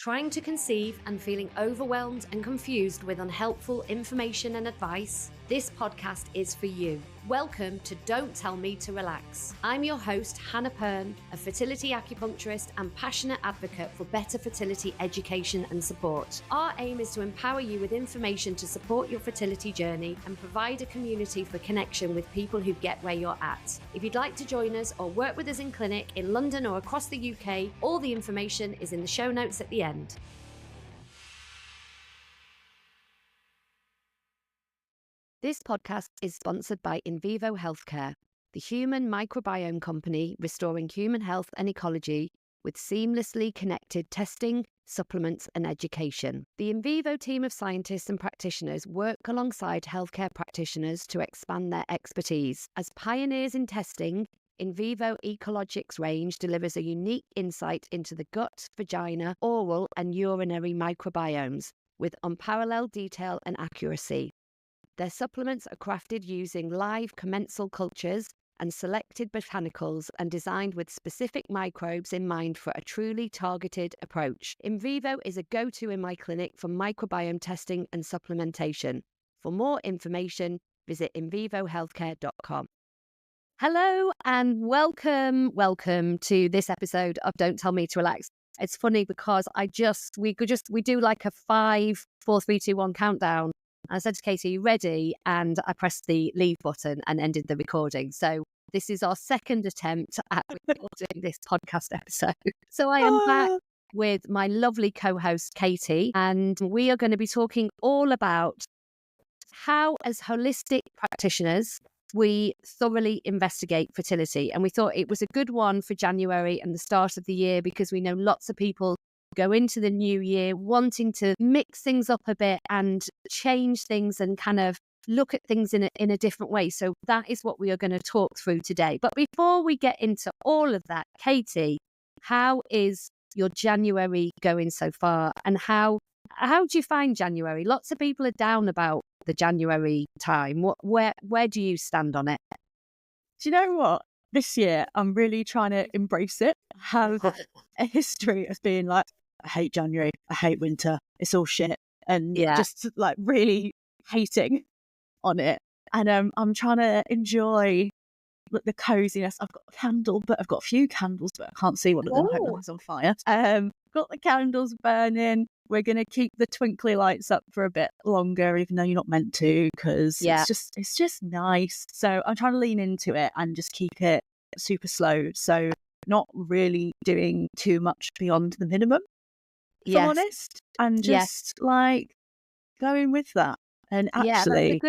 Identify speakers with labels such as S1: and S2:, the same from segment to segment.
S1: Trying to conceive and feeling overwhelmed and confused with unhelpful information and advice? This podcast is for you. Welcome to Don't Tell Me to Relax. I'm your host, Hannah Pern, a fertility acupuncturist and passionate advocate for better fertility education and support. Our aim is to empower you with information to support your fertility journey and provide a community for connection with people who get where you're at. If you'd like to join us or work with us in clinic in London or across the UK, all the information is in the show notes at the end. This podcast is sponsored by Invivo Healthcare, the human microbiome company restoring human health and ecology with seamlessly connected testing, supplements and education. The Invivo team of scientists and practitioners work alongside healthcare practitioners to expand their expertise. As pioneers in testing, Invivo Ecologics range delivers a unique insight into the gut, vagina, oral and urinary microbiomes with unparalleled detail and accuracy. Their supplements are crafted using live commensal cultures and selected botanicals and designed with specific microbes in mind for a truly targeted approach. Invivo is a go-to in my clinic for microbiome testing and supplementation. For more information, visit invivohealthcare.com. Hello and welcome to this episode of Don't Tell Me to Relax. It's funny because we do like a 5, 4, 3, 2, 1 countdown. I said to Katie, "Are you ready?" And I pressed the leave button and ended the recording. So this is our second attempt at recording this podcast episode. So I am back with my lovely co-host, Katie, and we are going to be talking all about how, as holistic practitioners, we thoroughly investigate fertility. And we thought it was a good one for January and the start of the year because we know lots of people go into the new year wanting to mix things up a bit and change things and kind of look at things in a different way. So that is what we are going to talk through today. But before we get into all of that, Katie, how is your January going so far? And how do you find January? Lots of people are down about the January time. Where do you stand on it?
S2: Do you know what? This year, I'm really trying to embrace it. I have a history of being like, I hate January, I hate winter, it's all shit. And just like really hating on it. And I'm trying to enjoy the coziness. I've got a candle, but I've got a few candles, but I can't see one of them. I hope nothing's on fire. Got the candles burning. We're going to keep the twinkly lights up for a bit longer, even though you're not meant to, because it's just nice. So I'm trying to lean into it and just keep it super slow. So not really doing too much beyond the minimum, if I'm honest, and just like going with that. And actually,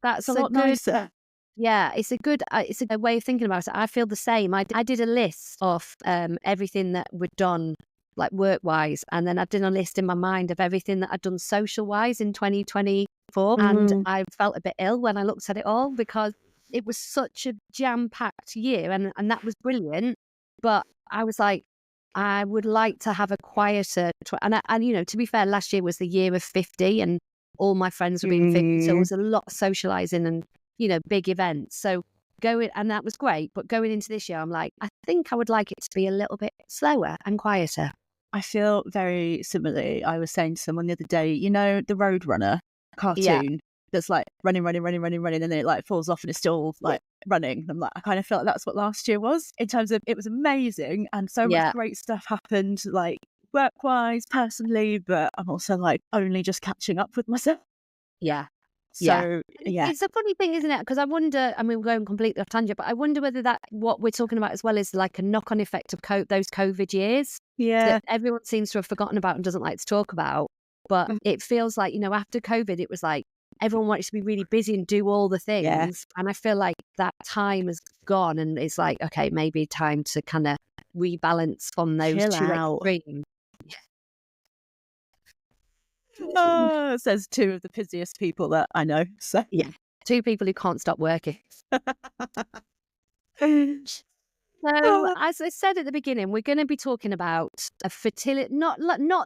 S2: that's a lot nicer.
S1: Yeah, it's a good way of thinking about it. I feel the same. I did a list of everything that we'd done, like work-wise, and then I did a list in my mind of everything that I'd done social-wise in 2024, and I felt a bit ill when I looked at it all because it was such a jam-packed year, and that was brilliant, but I was like, I would like to have a quieter, and you know, to be fair, last year was the year of 50, and all my friends were being 50, so there was a lot of socialising and, you know, big events. So and that was great, but going into this year, I'm like, I think I would like it to be a little bit slower and quieter.
S2: I feel very similarly. I was saying to someone the other day, you know, the Roadrunner cartoon that's like running, and then it like falls off and it's still like running. And I'm like, I kind of felt like that's what last year was in terms of it was amazing and so much great stuff happened, like work-wise, personally, but I'm also like only just catching up with myself.
S1: Yeah.
S2: So,
S1: It's a funny thing, isn't it? Because I wonder, I mean, we're going completely off tangent, but I wonder whether that, what we're talking about as well, is like a knock-on effect of those COVID years. That everyone seems to have forgotten about and doesn't like to talk about. But it feels like, you know, after COVID, it was like everyone wanted to be really busy and do all the things. Yeah. And I feel like that time has gone and it's like, okay, maybe time to kind of rebalance from those two extremes.
S2: Says two of the busiest people that I know. So
S1: two people who can't stop working. So, as I said at the beginning, we're going to be talking about a fertility, not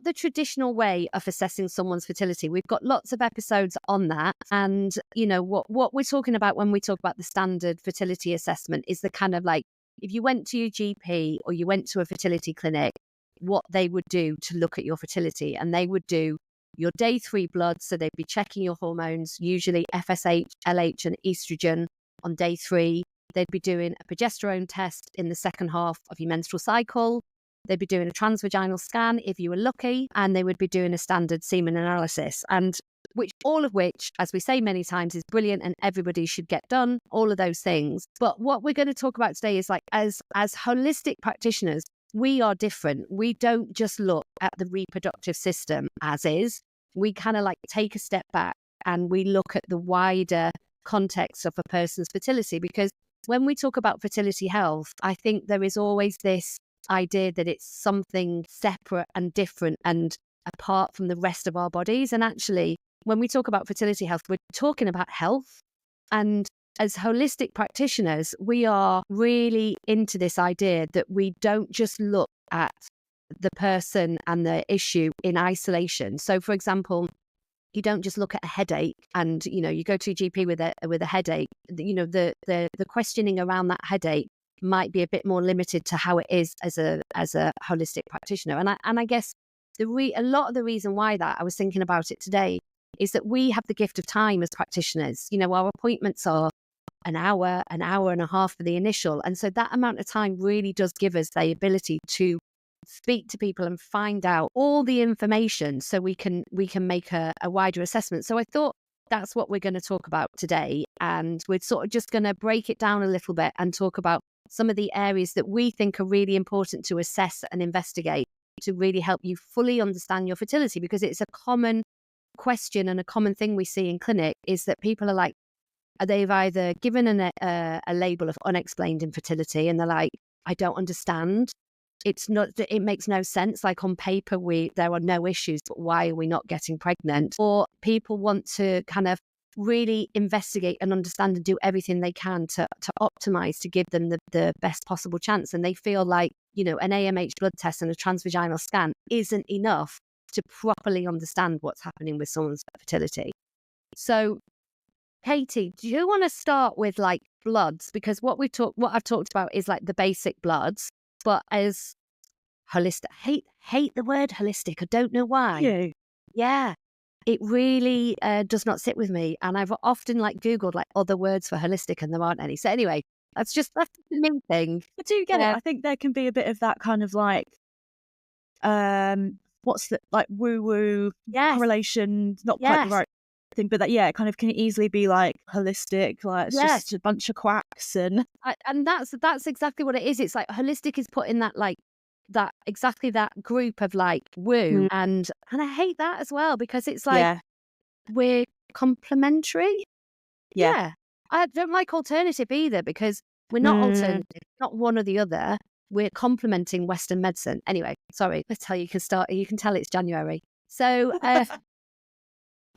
S1: the traditional way of assessing someone's fertility. We've got lots of episodes on that, and you know what we're talking about when we talk about the standard fertility assessment is the kind of like if you went to your GP or you went to a fertility clinic, what they would do to look at your fertility. And they would do your day 3 blood. So they'd be checking your hormones, usually FSH, LH, and estrogen on day 3. They'd be doing a progesterone test in the second half of your menstrual cycle. They'd be doing a transvaginal scan if you were lucky, and they would be doing a standard semen analysis. And all of which, as we say many times, is brilliant and everybody should get done, all of those things. But what we're going to talk about today is like, as holistic practitioners, we are different. We don't just look at the reproductive system as is. We kind of like take a step back and we look at the wider context of a person's fertility. Because when we talk about fertility health, I think there is always this idea that it's something separate and different and apart from the rest of our bodies. And actually, when we talk about fertility health, we're talking about health. And as holistic practitioners, we are really into this idea that we don't just look at the person and the issue in isolation. So, for example, you don't just look at a headache and, you go to your GP with a headache. The questioning around that headache might be a bit more limited to how it is as a holistic practitioner. And I guess a lot of the reason why that I was thinking about it today is that we have the gift of time as practitioners. Our appointments are an hour and a half for the initial. And so that amount of time really does give us the ability to speak to people and find out all the information so we can make a wider assessment. So I thought that's what we're going to talk about today. And we're sort of just going to break it down a little bit and talk about some of the areas that we think are really important to assess and investigate to really help you fully understand your fertility, because it's a common question and a common thing we see in clinic is that people are like, they've either given a label of unexplained infertility and they're like, I don't understand. It makes no sense. Like on paper, there are no issues, but why are we not getting pregnant? Or people want to kind of really investigate and understand and do everything they can to optimize, to give them the best possible chance. And they feel like, an AMH blood test and a transvaginal scan isn't enough to properly understand what's happening with someone's fertility. So, Katie, do you want to start with like bloods? Because what I've talked about is like the basic bloods, but as holistic, hate the word holistic. I don't know why. Yeah, it really does not sit with me. And I've often like Googled like other words for holistic and there aren't any. So anyway, that's the main thing.
S2: I do get it. I think there can be a bit of that kind of like, what's the like woo-woo correlation, not quite the right thing, but that it kind of can easily be like holistic, like it's just a bunch of quacks and
S1: that's exactly what it is. It's like holistic is put in that like that exactly that group of like woo and I hate that as well, because it's like we're complementary. I don't like alternative either, because we're not alternative, not one or the other. We're complementing Western medicine. Anyway, sorry. Let's tell you can tell it's January. So,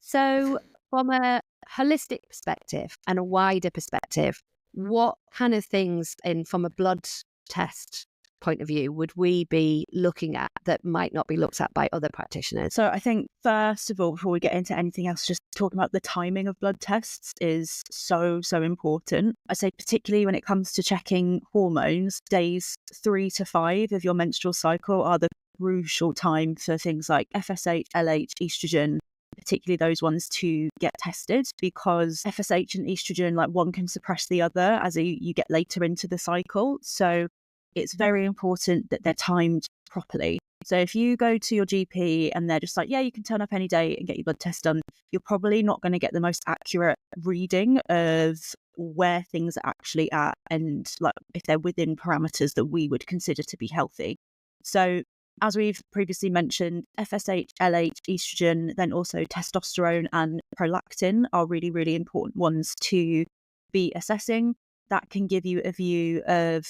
S1: so from a holistic perspective and a wider perspective, what kind of things from a blood test point of view would we be looking at that might not be looked at by other practitioners?
S2: So I think first of all, before we get into anything else, just talking about the timing of blood tests is so important. I say particularly when it comes to checking hormones, days 3 to 5 of your menstrual cycle are the crucial time for things like FSH, LH, estrogen, particularly those ones to get tested, because FSH and estrogen, like one can suppress the other as you get later into the cycle. So it's very important that they're timed properly. So if you go to your GP and they're just like, you can turn up any day and get your blood test done, you're probably not going to get the most accurate reading of where things are actually at and like if they're within parameters that we would consider to be healthy. So as we've previously mentioned, FSH, LH, estrogen, then also testosterone and prolactin are really, really important ones to be assessing. That can give you a view of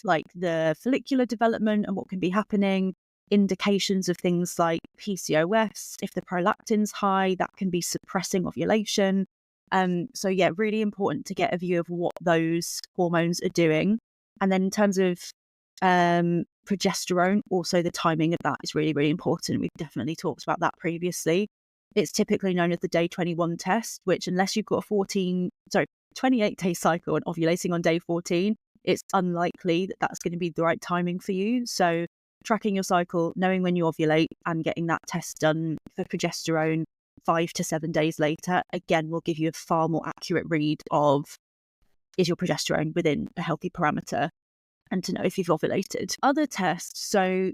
S2: like the follicular development and what can be happening, indications of things like PCOS. If the prolactin's high, that can be suppressing ovulation. So really important to get a view of what those hormones are doing. And then in terms of progesterone, also the timing of that is really, really important. We've definitely talked about that previously. It's typically known as the day 21 test, which unless you've got a 28-day cycle and ovulating on day 14, it's unlikely that that's going to be the right timing for you. So tracking your cycle, knowing when you ovulate and getting that test done for progesterone 5 to 7 days later, again, will give you a far more accurate read of, is your progesterone within a healthy parameter, and to know if you've ovulated. Other tests, so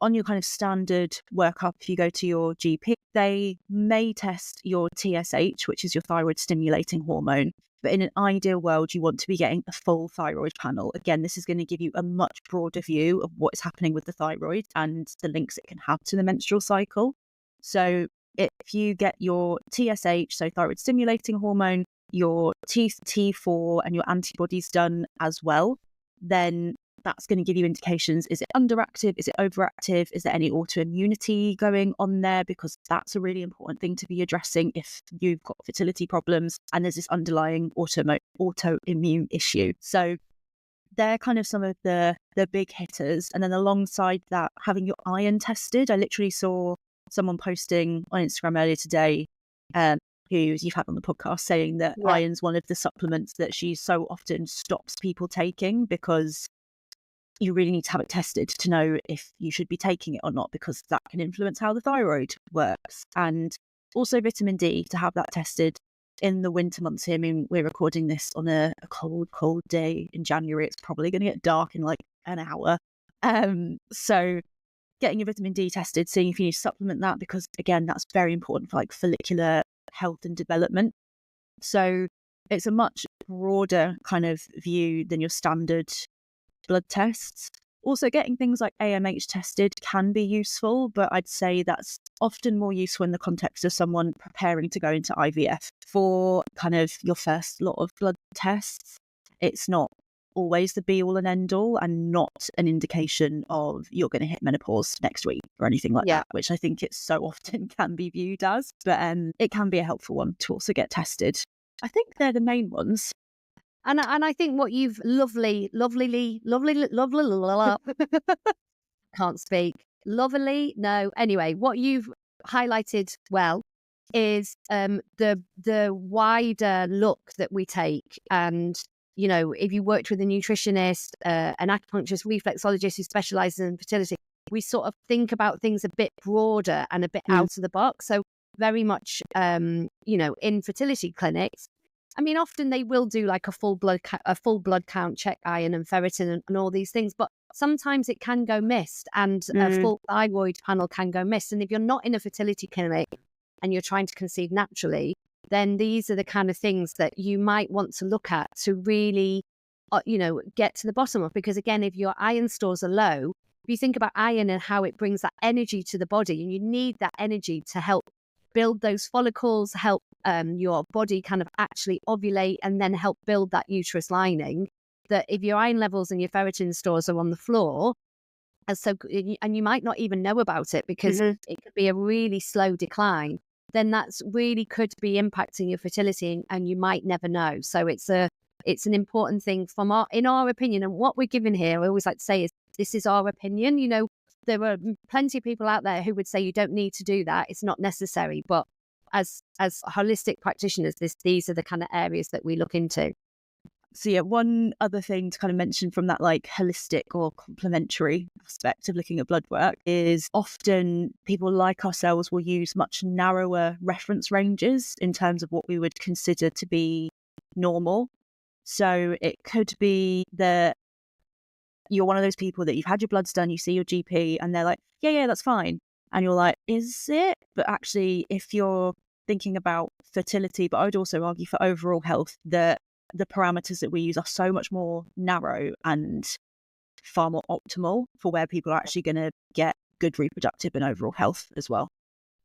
S2: on your kind of standard workup, if you go to your GP, they may test your TSH, which is your thyroid stimulating hormone. But in an ideal world, you want to be getting a full thyroid panel. Again, this is going to give you a much broader view of what is happening with the thyroid and the links it can have to the menstrual cycle. So if you get your TSH, so thyroid stimulating hormone, your T4 and your antibodies done as well, then that's going to give you indications. Is it underactive? Is it overactive? Is there any autoimmunity going on there? Because that's a really important thing to be addressing if you've got fertility problems and there's this underlying autoimmune issue. So they're kind of some of the big hitters. And then alongside that, having your iron tested. I literally saw someone posting on Instagram earlier today, who you've had on the podcast, saying that iron's one of the supplements that she so often stops people taking, because you really need to have it tested to know if you should be taking it or not, because that can influence how the thyroid works. And also vitamin D, to have that tested in the winter months here. I mean, we're recording this on a cold day in January. It's probably going to get dark in like an hour. So getting your vitamin D tested, seeing if you need to supplement that, because again, that's very important for like follicular health and development. So it's a much broader kind of view than your standard blood tests. Also, getting things like AMH tested can be useful, but I'd say that's often more useful in the context of someone preparing to go into IVF. For kind of your first lot of blood tests, it's not always the be all and end all, and not an indication of you're going to hit menopause next week or anything like that, which I think it so often can be viewed as. But it can be a helpful one to also get tested. I think they're the main ones.
S1: And I think what you've lovely, can't speak. Lovely, no. Anyway, what you've highlighted well is the wider look that we take. And, you know, if you worked with a nutritionist, an acupuncturist, reflexologist who specializes in fertility, we sort of think about things a bit broader and a bit out of the box. So very much, you know, in fertility clinics, I mean, often they will do like a full blood count, check iron and ferritin and all these things, but sometimes it can go missed, and a full thyroid panel can go missed. And if you're not in a fertility clinic and you're trying to conceive naturally, then these are the kind of things that you might want to look at to really, you know, get to the bottom of. Because again, if your iron stores are low, if you think about iron and how it brings that energy to the body, and you need that energy to help build those follicles, help your body kind of actually ovulate, and then help build that uterus lining, that if your iron levels and your ferritin stores are on the floor, and you might not even know about it, because it could be a really slow decline, then that's really could be impacting your fertility, and you might never know. So it's an important thing in our opinion, and what we're given here, I always like to say, is this is our opinion. You know, there are plenty of people out there who would say you don't need to do that, it's not necessary. But as holistic practitioners, these are the kind of areas that we look into.
S2: So yeah, one other thing to kind of mention from that like holistic or complementary aspect of looking at blood work is often people like ourselves will use much narrower reference ranges in terms of what we would consider to be normal. So it could be that you're one of those people that you've had your bloods done, you see your GP and they're like, yeah, that's fine. And you're like, is it? But actually, if you're thinking about fertility, but I would also argue for overall health, the parameters that we use are so much more narrow and far more optimal for where people are actually going to get good reproductive and overall health as well.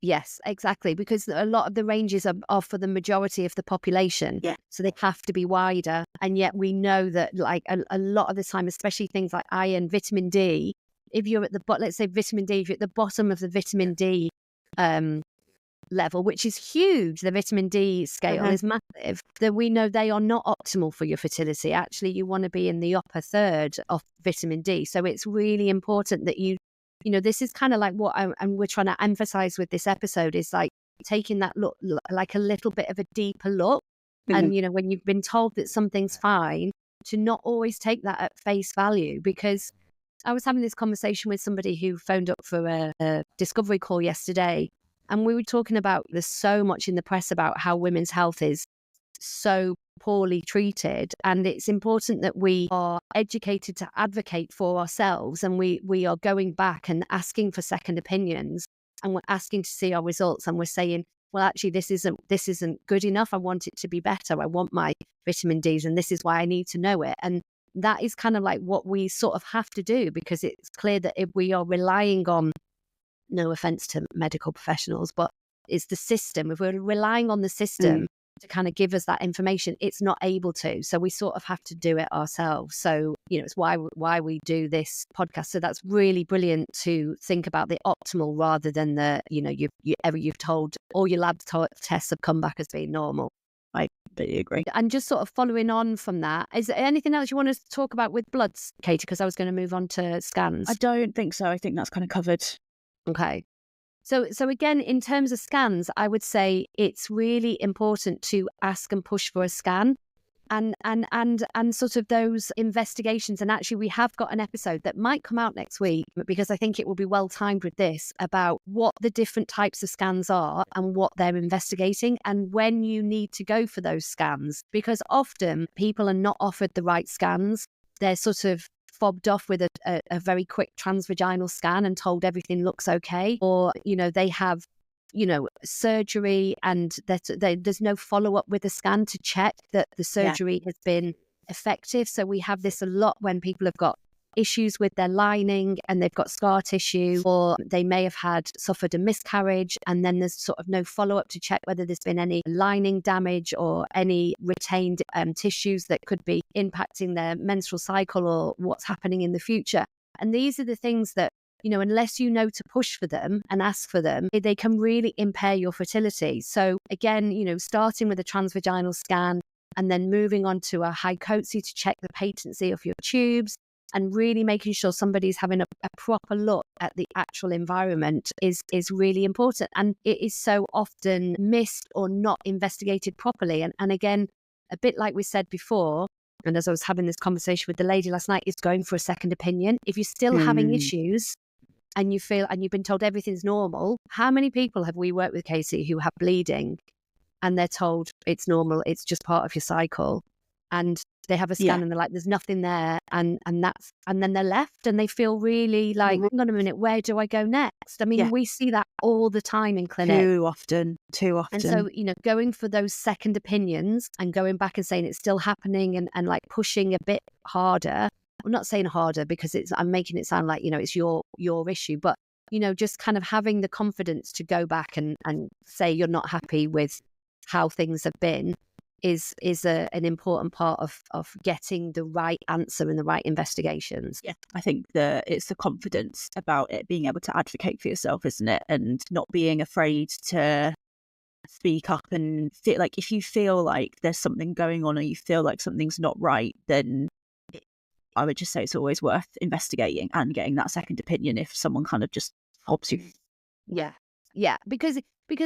S1: Yes, exactly. Because a lot of the ranges are for the majority of the population.
S2: Yeah.
S1: So they have to be wider. And yet we know that like a lot of the time, especially things like iron, vitamin D, if you're at let's say vitamin D, if you're at the bottom of the vitamin D level, which is huge, the vitamin D scale is massive, then we know they are not optimal for your fertility. Actually, you want to be in the upper third of vitamin D. So it's really important that you know, this is kind of like what we're trying to emphasize with this episode is like taking that look, like a little bit of a deeper look. And, you know, when you've been told that something's fine, to not always take that at face value, because I was having this conversation with somebody who phoned up for a discovery call yesterday, and we were talking about, there's so much in the press about how women's health is so poorly treated, and it's important that we are educated to advocate for ourselves, and we are going back and asking for second opinions, and we're asking to see our results, and we're saying, well, actually this isn't good enough, I want it to be better, I want my vitamin D's, and this is why I need to know it. And that is kind of like what we sort of have to do, because it's clear that if we are relying on, no offense to medical professionals, but it's the system, if we're relying on the system to kind of give us that information, it's not able to. So we sort of have to do it ourselves. So, it's why we do this podcast. So that's really brilliant to think about the optimal rather than the, you've told all your lab tests have come back as being normal.
S2: I completely agree.
S1: And just sort of following on from that, is there anything else you want us to talk about with bloods, Katie? Because I was going to move on to scans.
S2: I don't think so. I think that's kind of covered.
S1: Okay. So again, in terms of scans, I would say it's really important to ask and push for a scan, and sort of those investigations. And actually, we have got an episode that might come out next week, because I think it will be well timed with this, about what the different types of scans are and what they're investigating and when you need to go for those scans, because often people are not offered the right scans. They're sort of fobbed off with a very quick transvaginal scan and told everything looks okay, or they have surgery and there's no follow-up with the scan to check that the surgery has been effective. So we have this a lot when people have got issues with their lining and they've got scar tissue, or they may have suffered a miscarriage, and then there's sort of no follow-up to check whether there's been any lining damage or any retained tissues that could be impacting their menstrual cycle or what's happening in the future. And these are the things that, unless you know to push for them and ask for them, they can really impair your fertility. So again, starting with a transvaginal scan and then moving on to a hycoxia to check the patency of your tubes, and really making sure somebody's having a proper look at the actual environment is really important. And it is so often missed or not investigated properly. And again, a bit like we said before, and as I was having this conversation with the lady last night, is going for a second opinion. If you're still having issues and you feel, and you've been told everything's normal, how many people have we worked with, Casey, who have bleeding and they're told it's normal, it's just part of your cycle, and they have a scan and they're like, there's nothing there, and then they're left and they feel really like, hang on a minute, where do I go next? I mean, we see that all the time in clinic.
S2: Too often. And
S1: so, going for those second opinions and going back and saying it's still happening, and like pushing a bit harder. I'm not saying harder because I'm making it sound like, it's your issue, but, just kind of having the confidence to go back and say you're not happy with how things have been is an important part of getting the right answer and the right investigations.
S2: Yeah, I think it's the confidence about it, being able to advocate for yourself, isn't it? And not being afraid to speak up and feel like, if you feel like there's something going on or you feel like something's not right, then I would just say it's always worth investigating and getting that second opinion if someone kind of just helps you.
S1: Yeah, because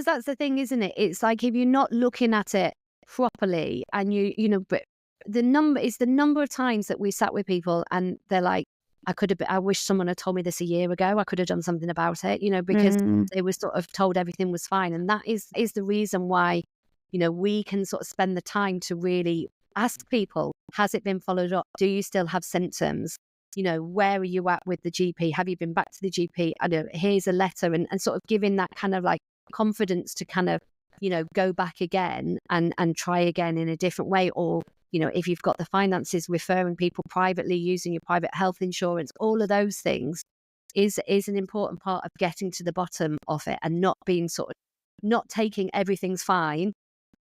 S1: that's the thing, isn't it? It's like, if you're not looking at it properly, and but the number of times that we sat with people and they're like, I wish someone had told me this a year ago, I could have done something about it, because they were sort of told everything was fine. And that is the reason why, we can sort of spend the time to really ask people, has it been followed up? Do you still have symptoms? Where are you at with the GP? Have you been back to the GP? I know, here's a letter, and sort of giving that kind of like confidence to kind of, go back again and try again in a different way. Or, if you've got the finances, referring people privately, using your private health insurance, all of those things is an important part of getting to the bottom of it, and not being sort of, not taking everything's fine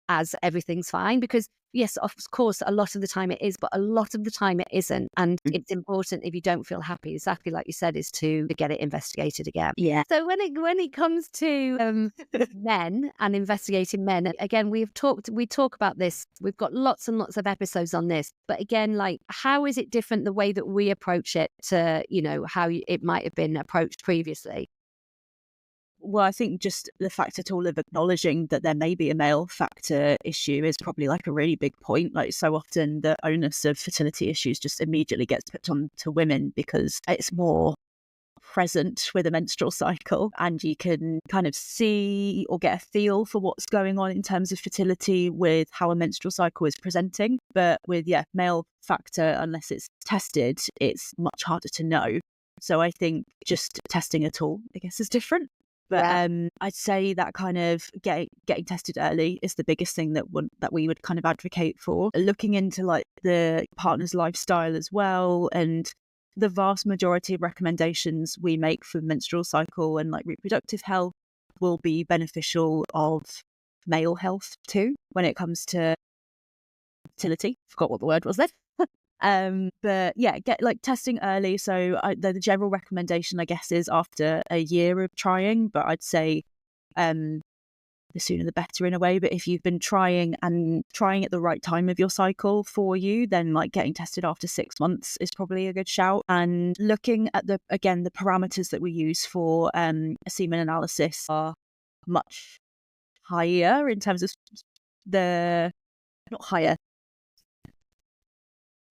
S1: as everything's fine, because yes, of course, a lot of the time it is, but a lot of the time it isn't. And it's important, if you don't feel happy, exactly like you said, is to get it investigated again.
S2: Yeah.
S1: So when it comes to men and investigating men, again, we talk about this. We've got lots and lots of episodes on this. But again, like, how is it different, the way that we approach it to, how it might have been approached previously?
S2: Well, I think just the fact at all of acknowledging that there may be a male factor issue is probably like a really big point. Like so often the onus of fertility issues just immediately gets put on to women because it's more present with a menstrual cycle, and you can kind of see or get a feel for what's going on in terms of fertility with how a menstrual cycle is presenting. But with male factor, unless it's tested, it's much harder to know. So I think just testing at all, I guess, is different. But I'd say that kind of getting tested early is the biggest thing that we would kind of advocate for. Looking into like the partner's lifestyle as well, and the vast majority of recommendations we make for menstrual cycle and like reproductive health will be beneficial of male health too when it comes to fertility. Forgot what the word was then. But get like testing early. So the general recommendation, I guess, is after a year of trying, but I'd say the sooner the better in a way. But if you've been trying at the right time of your cycle for you, then like getting tested after 6 months is probably a good shout. And looking at the parameters that we use for a semen analysis are much higher in terms of not higher.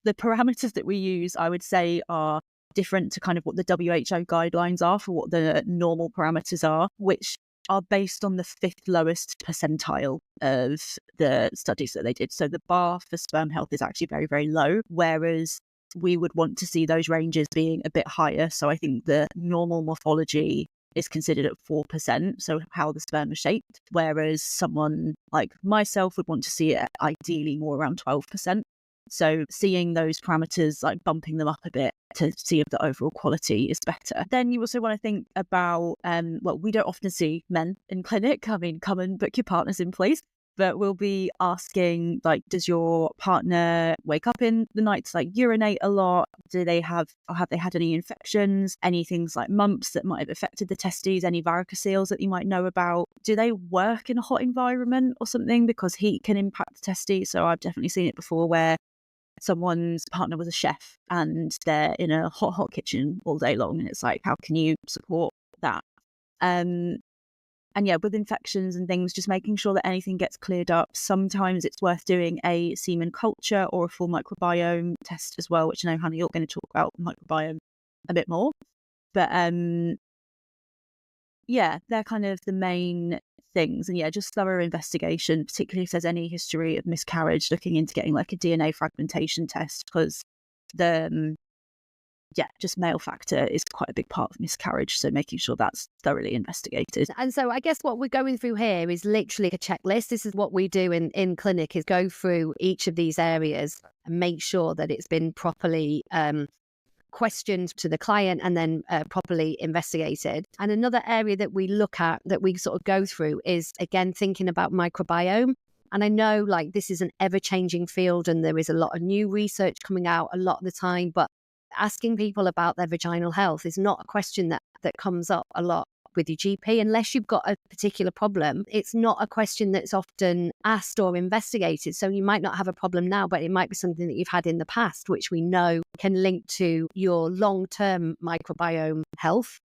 S2: The parameters that we use, I would say, are different to kind of what the WHO guidelines are for what the normal parameters are, which are based on the 5th lowest percentile of the studies that they did. So the bar for sperm health is actually very, very low, whereas we would want to see those ranges being a bit higher. So I think the normal morphology is considered at 4%, so how the sperm is shaped, whereas someone like myself would want to see it ideally more around 12%. So seeing those parameters, like bumping them up a bit to see if the overall quality is better. Then you also want to think about, we don't often see men in clinic. I mean, come and book your partners in, please. But we'll be asking, like, does your partner wake up in the night to like urinate a lot? Have they had any infections? Any things like mumps that might have affected the testes? Any varicoceles that you might know about? Do they work in a hot environment or something? Because heat can impact the testes. So I've definitely seen it before where someone's partner was a chef and they're in a hot kitchen all day long, and it's like, how can you support that? And with infections and things, just making sure that anything gets cleared up. Sometimes it's worth doing a semen culture or a full microbiome test as well, which I know, Hannah, you're going to talk about microbiome a bit more. But they're kind of the main things. And just thorough investigation, particularly if there's any history of miscarriage, looking into getting like a DNA fragmentation test, because just male factor is quite a big part of miscarriage. So making sure that's thoroughly investigated.
S1: And so I guess what we're going through here is literally a checklist. This is what we do in clinic, is go through each of these areas and make sure that it's been properly questioned to the client and then properly investigated. And another area that we look at, that we sort of go through, is again thinking about microbiome. And I know like this is an ever-changing field and there is a lot of new research coming out a lot of the time, but asking people about their vaginal health is not a question that comes up a lot with your GP unless you've got a particular problem. It's not a question that's often asked or investigated. So you might not have a problem now, but it might be something that you've had in the past, which we know can link to your long-term microbiome health.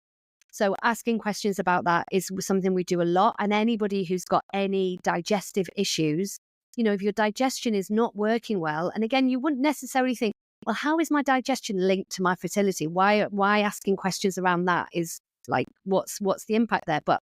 S1: So asking questions about that is something we do a lot. And anybody who's got any digestive issues, if your digestion is not working well, and again, you wouldn't necessarily think, well, how is my digestion linked to my fertility? Why asking questions around that is like, what's the impact there? But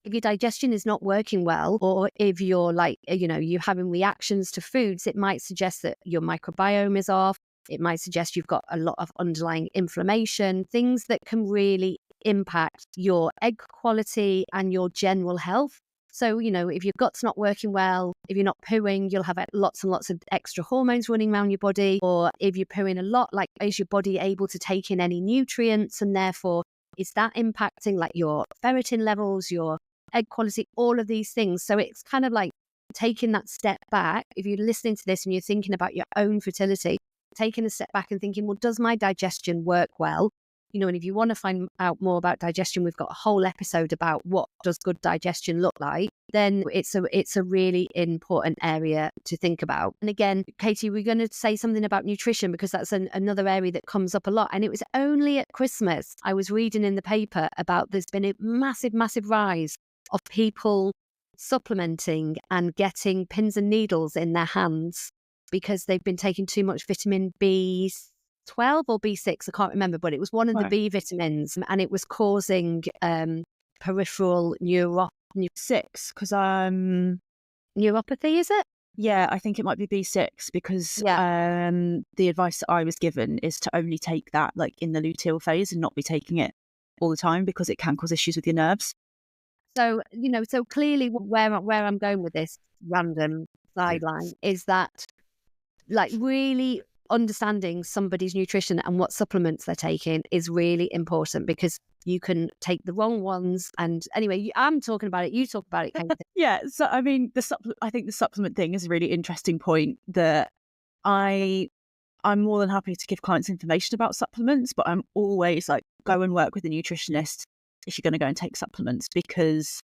S1: if your digestion is not working well, or if you're like, you're having reactions to foods, it might suggest that your microbiome is off. It might suggest you've got a lot of underlying inflammation, things that can really impact your egg quality and your general health. So, if your gut's not working well, if you're not pooing, you'll have lots and lots of extra hormones running around your body. Or if you're pooing a lot, like, is your body able to take in any nutrients? And therefore, is that impacting like your ferritin levels, your egg quality, all of these things? So it's kind of like taking that step back. If you're listening to this and you're thinking about your own fertility, taking a step back and thinking, well, does my digestion work well? And if you want to find out more about digestion, we've got a whole episode about what does good digestion look like. then it's a really important area to think about. And again, Katie, we're going to say something about nutrition because that's another area that comes up a lot. And it was only at Christmas I was reading in the paper about there's been a massive rise of people supplementing and getting pins and needles in their hands because they've been taking too much vitamin B12 or B6, I can't remember, but it was one of the B vitamins, and it was causing peripheral
S2: B6, because
S1: neuropathy, is it?
S2: Yeah, I think it might be B6 because the advice that I was given is to only take that like in the luteal phase and not be taking it all the time because it can cause issues with your nerves.
S1: So, so clearly where I'm going with this random sideline is that like really understanding somebody's nutrition and what supplements they're taking is really important because you can take the wrong ones. And anyway, I'm talking about it. You talk about it, Kate.
S2: Yeah. So, I mean, I think the supplement thing is a really interesting point that I'm more than happy to give clients information about supplements, but I'm always like, go and work with a nutritionist if you're going to go and take supplements, because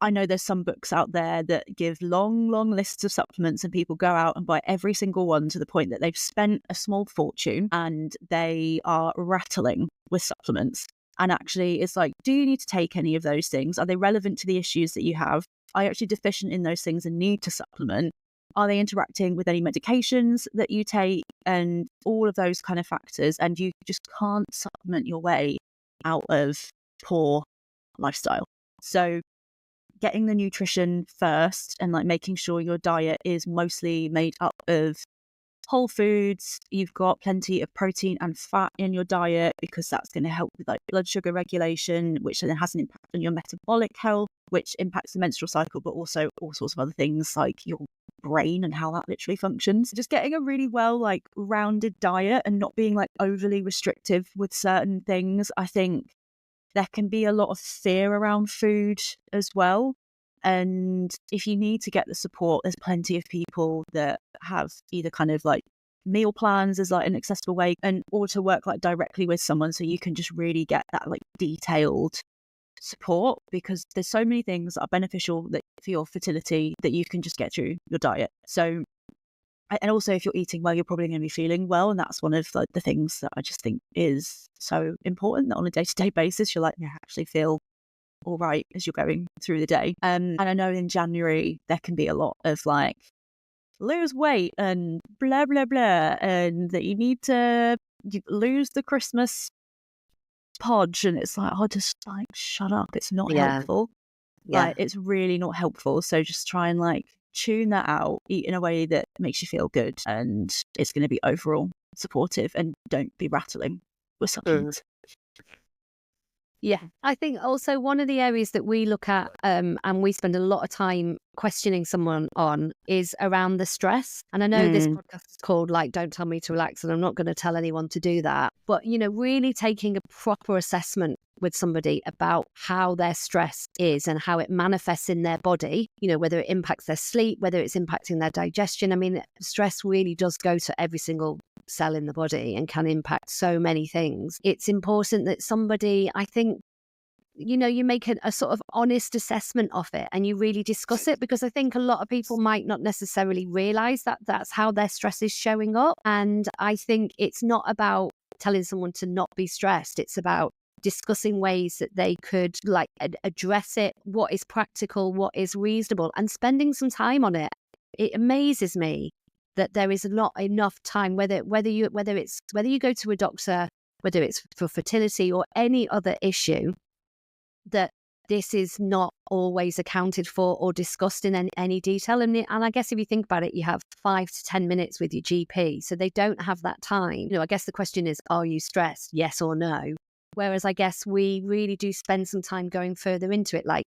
S2: I know there's some books out there that give long lists of supplements and people go out and buy every single one to the point that they've spent a small fortune and they are rattling with supplements. And actually it's like, do you need to take any of those things? Are they relevant to the issues that you have? Are you actually deficient in those things and need to supplement? Are they interacting with any medications that you take? And all of those kind of factors. And you just can't supplement your way out of poor lifestyle. So getting the nutrition first and like making sure your diet is mostly made up of whole foods, you've got plenty of protein and fat in your diet, because that's going to help with like blood sugar regulation, which then has an impact on your metabolic health, which impacts the menstrual cycle, but also all sorts of other things like your brain and how that literally functions. Just getting a really well like rounded diet and not being like overly restrictive with certain things. I think there can be a lot of fear around food as well. And if you need to get the support, there's plenty of people that have either kind of like meal plans as like an accessible way, and or to work like directly with someone so you can just really get that like detailed support, because there's so many things that are beneficial that for your fertility that you can just get through your diet. So, and also if you're eating well, you're probably going to be feeling well. And that's one of like the things that I just think is so important, that on a day-to-day basis, you're like, you actually feel all right as you're going through the day. And I know in January, there can be a lot of like, lose weight and blah, blah, blah, and that you need to lose the Christmas podge. And it's like, oh, just like, shut up. It's not helpful. Like, it's really not helpful. So just try and like tune that out, eat in a way that makes you feel good, and it's going to be overall supportive, and don't be rattling with supplements.
S1: Yeah, I think also one of the areas that we look at and we spend a lot of time questioning someone on is around the stress. And I know this podcast is called like, Don't Tell Me to Relax, and I'm not going to tell anyone to do that. But, really taking a proper assessment with somebody about how their stress is and how it manifests in their body, whether it impacts their sleep, whether it's impacting their digestion. I mean, stress really does go to every single cell in the body and can impact so many things. It's important that somebody, I think, you make a sort of honest assessment of it and you really discuss it, because I think a lot of people might not necessarily realize that that's how their stress is showing up. And I think it's not about telling someone to not be stressed. It's about discussing ways that they could like address it, what is practical, what is reasonable, and spending some time on it. It amazes me that there is not enough time, whether you go to a doctor, whether it's for fertility or any other issue, that this is not always accounted for or discussed in any detail. And I guess if you think about it, you have 5 to 10 minutes with your GP, so they don't have that time. I guess the question is, are you stressed? Yes or no? Whereas I guess we really do spend some time going further into it. Like,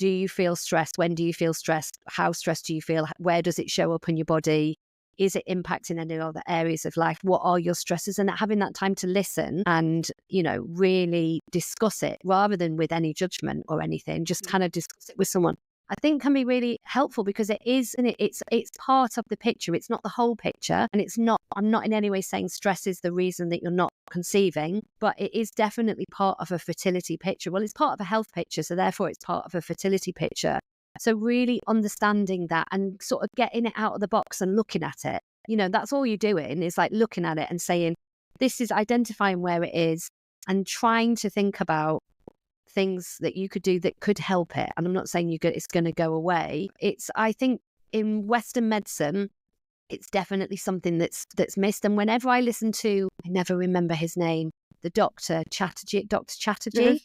S1: do you feel stressed? When do you feel stressed? How stressed do you feel? Where does it show up in your body? Is it impacting any other areas of life? What are your stresses? And having that time to listen and, really discuss it rather than with any judgment or anything, just kind of discuss it with someone. I think can be really helpful because it is, and it's part of the picture. It's not the whole picture, and I'm not in any way saying stress is the reason that you're not conceiving, but it is definitely part of a fertility picture. Well, it's part of a health picture, so therefore it's part of a fertility picture. So really understanding that and sort of getting it out of the box and looking at it, that's all you're doing is like looking at it and saying, this is identifying where it is and trying to think about things that you could do that could help it. And I'm not saying it's going to go away. I think in Western medicine, it's definitely something that's missed. And whenever I listen to, I never remember his name, the Dr. Chatterjee,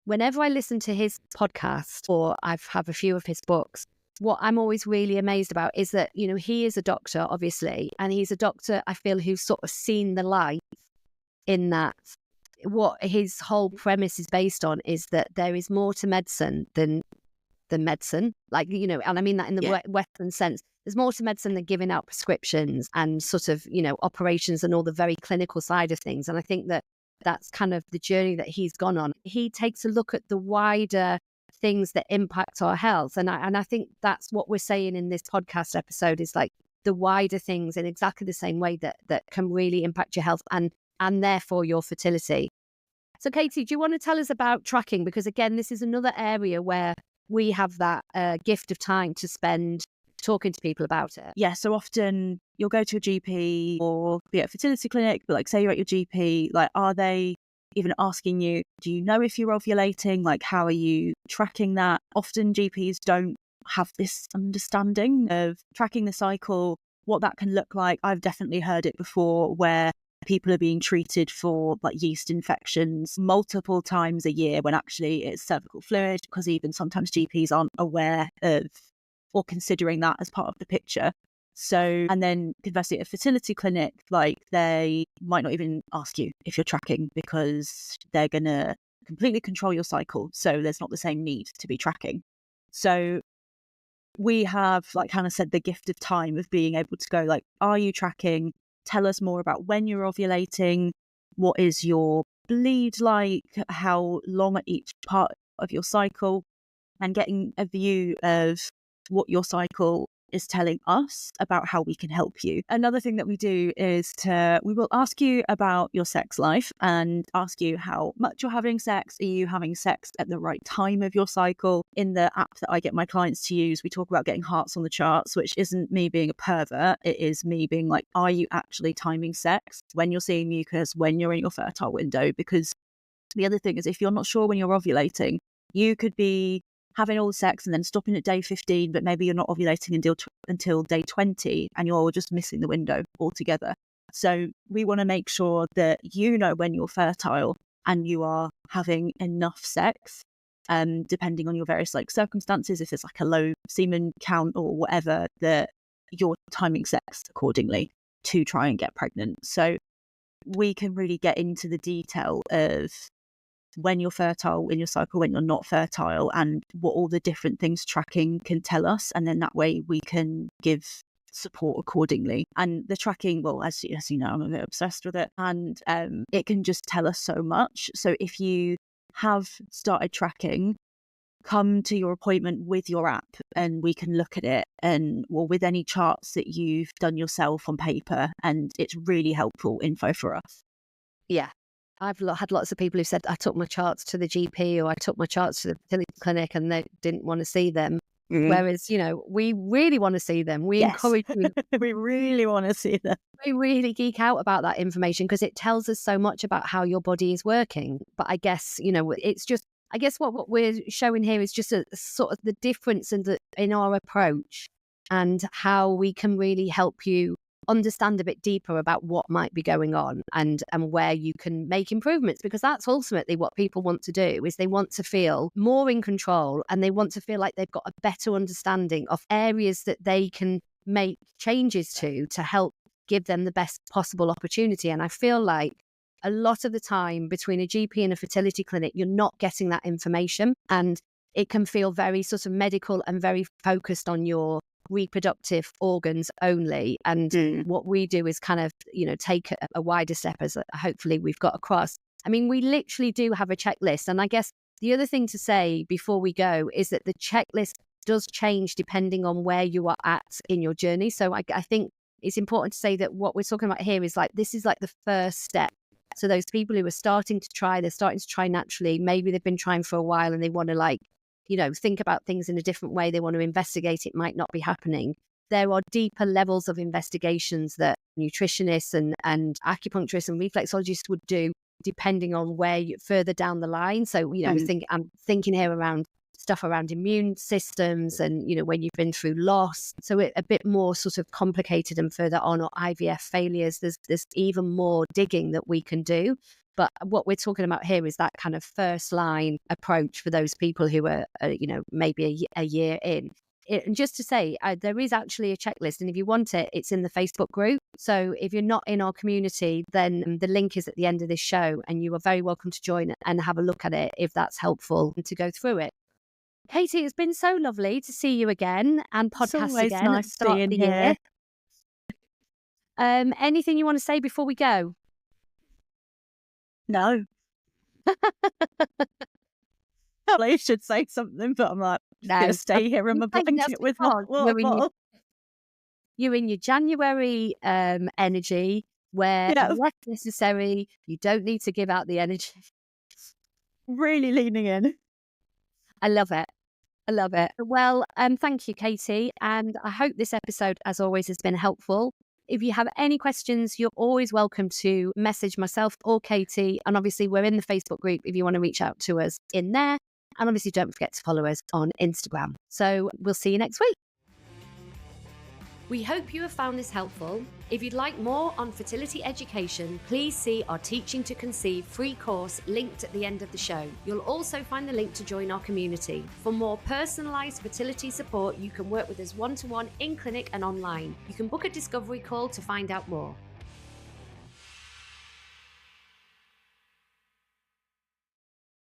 S1: whenever I listen to his podcast or I've had a few of his books, what I'm always really amazed about is that, he is a doctor, obviously, and he's a doctor, I feel, who's sort of seen the light in that. What his whole premise is based on is that there is more to medicine than medicine. Like, and I mean that in the Western sense. There's more to medicine than giving out prescriptions and sort of, operations and all the very clinical side of things. And I think that that's kind of the journey that he's gone on. He takes a look at the wider things that impact our health. And I think that's what we're saying in this podcast episode is like the wider things in exactly the same way that can really impact your health and therefore your fertility. So Katie, do you want to tell us about tracking? Because again, this is another area where we have that gift of time to spend talking to people about it.
S2: Yeah, so often you'll go to a GP or be at a fertility clinic, but like say you're at your GP, like are they even asking you, do you know if you're ovulating? Like how are you tracking that? Often GPs don't have this understanding of tracking the cycle, what that can look like. I've definitely heard it before where people are being treated for like yeast infections multiple times a year when actually it's cervical fluid, because even sometimes GPs aren't aware of or considering that as part of the picture. So, and then conversely, at a fertility clinic, like they might not even ask you if you're tracking because they're going to completely control your cycle. So there's not the same need to be tracking. So we have, like Hannah said, the gift of time of being able to go like, are you tracking? Tell us more about when you're ovulating. What is your bleed like? How long at each part of your cycle? And getting a view of what your cycle is telling us about how we can help you. Another thing that we do is we will ask you about your sex life and ask you how much you're having sex. Are you having sex at the right time of your cycle? In the app that I get my clients to use, we talk about getting hearts on the charts, which isn't me being a pervert. It is me being like, are you actually timing sex when you're seeing mucus, when you're in your fertile window? Because the other thing is, if you're not sure when you're ovulating, you could be having all the sex and then stopping at day 15, but maybe you're not ovulating until day 20 and you're just missing the window altogether. So we want to make sure that you know when you're fertile and you are having enough sex, depending on your various like circumstances, if it's like a low semen count or whatever, that you're timing sex accordingly to try and get pregnant. So we can really get into the detail of when you're fertile in your cycle, when you're not fertile, and what all the different things tracking can tell us. And then that way we can give support accordingly. And the tracking, well, as you know, I'm a bit obsessed with it, and it can just tell us so much. So if you have started tracking, come to your appointment with your app and we can look at it and with any charts that you've done yourself on paper, and it's really helpful info for us.
S1: Yeah. I've had lots of people who said I took my charts to the GP or I took my charts to the fertility clinic and they didn't want to see them. Mm-hmm. Whereas, we really want to see them. We encourage you.
S2: We really want to see them.
S1: We really geek out about that information because it tells us so much about how your body is working. But I guess, it's just, I guess what we're showing here is just a sort of the difference in our approach and how we can really help you understand a bit deeper about what might be going on and where you can make improvements, because that's ultimately what people want to do, is they want to feel more in control and they want to feel like they've got a better understanding of areas that they can make changes to help give them the best possible opportunity. And I feel like a lot of the time between a GP and a fertility clinic, you're not getting that information, and it can feel very sort of medical and very focused on your reproductive organs only. And what we do is kind of, take a wider step, as hopefully we've got across. I mean, we literally do have a checklist. And I guess The other thing to say before we go is that the checklist does change depending on where you are at in your journey. So I think it's important to say that what we're talking about here is like, this is like the first step. So those people who are starting to try, they're starting to try naturally. Maybe they've been trying for a while and they want to like, think about things in a different way. They want to investigate. It might not be happening. There are deeper levels of investigations that nutritionists and acupuncturists and reflexologists would do depending on where you further down the line. So, I'm thinking here around stuff around immune systems and, when you've been through loss. So a bit more sort of complicated and further on, or IVF failures, there's even more digging that we can do. But what we're talking about here is that kind of first line approach for those people who are, maybe a year in. And just to say, there is actually a checklist, and if you want it, it's in the Facebook group. So if you're not in our community, then the link is at the end of this show, and you are very welcome to join and have a look at it if that's helpful to go through it. Katie, it's been so lovely to see you again and podcast again.
S2: Nice being here.
S1: Anything you want to say before we go?
S2: No. I should say something, but I'm like, gonna stay here in my blanket with my water bottle.
S1: You're in your January energy where less necessary. You don't need to give out the energy.
S2: Really leaning in.
S1: I love it. Well, thank you, Katie. And I hope this episode, as always, has been helpful. If you have any questions, you're always welcome to message myself or Katie. And obviously, we're in the Facebook group if you want to reach out to us in there. And obviously, don't forget to follow us on Instagram. So we'll see you next week. We hope you have found this helpful. If you'd like more on fertility education, please see our Teaching to Conceive free course linked at the end of the show. You'll also find the link to join our community. For more personalised fertility support, you can work with us one-to-one in clinic and online. You can book a discovery call to find out more.